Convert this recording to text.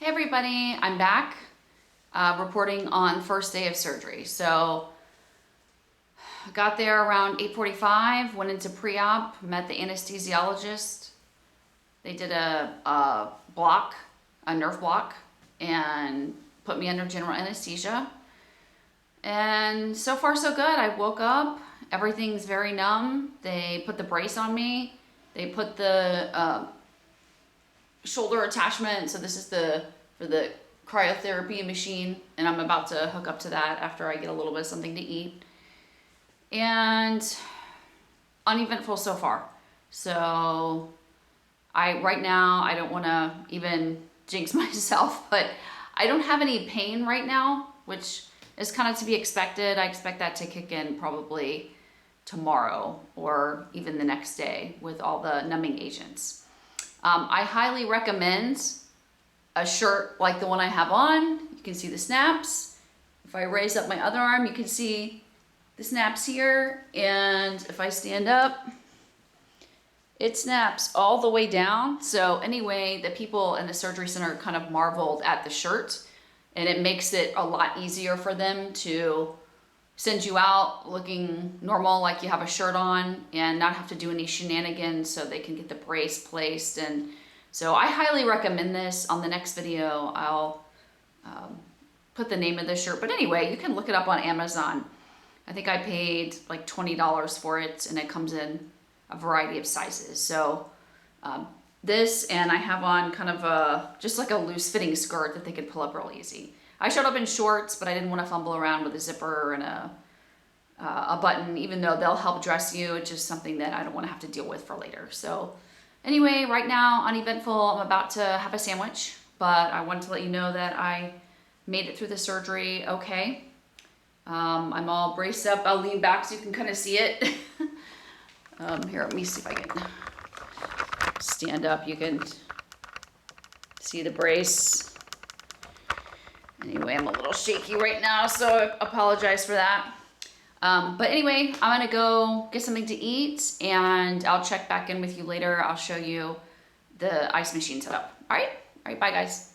Hey everybody, I'm back reporting on first day of surgery. So I got there around 8:45, went into pre-op, met the anesthesiologist. They did a block, a nerve block, and put me under general anesthesia. And so far so good. I woke up, everything's very numb. They put the brace on me. They put the shoulder attachment. So this is for the cryotherapy machine, and I'm about to hook up to that after I get a little bit of something to eat. And uneventful so far. So right now I don't want to even jinx myself, but I don't have any pain right now, which is kind of to be expected. I expect that to kick in probably tomorrow or even the next day with all the numbing agents. I highly recommend a shirt like the one I have on. You can see the snaps. If I raise up my other arm, you can see the snaps here. And if I stand up, it snaps all the way down. So anyway, the people in the surgery center kind of marveled at the shirt, and it makes it a lot easier for them to send you out looking normal, like you have a shirt on, and not have to do any shenanigans, so they can get the brace placed. And so I highly recommend this. On the next video, I'll put the name of the shirt. But anyway, you can look it up on Amazon. I think I paid like $20 for it, and it comes in a variety of sizes. So this, and I have on kind of just like a loose fitting skirt that they could pull up real easy. I showed up in shorts, but I didn't want to fumble around with a zipper and a button, even though they'll help dress you. It's just something that I don't want to have to deal with for later. So anyway, right now, uneventful. I'm about to have a sandwich, but I wanted to let you know that I made it through the surgery okay. I'm all braced up. I'll lean back so you can kind of see it. Here, let me see if I can stand up. You can see the brace. Anyway, I'm a little shaky right now, so I apologize for that. But anyway, I'm gonna go get something to eat, and I'll check back in with you later. I'll show you the ice machine setup. All right, bye guys.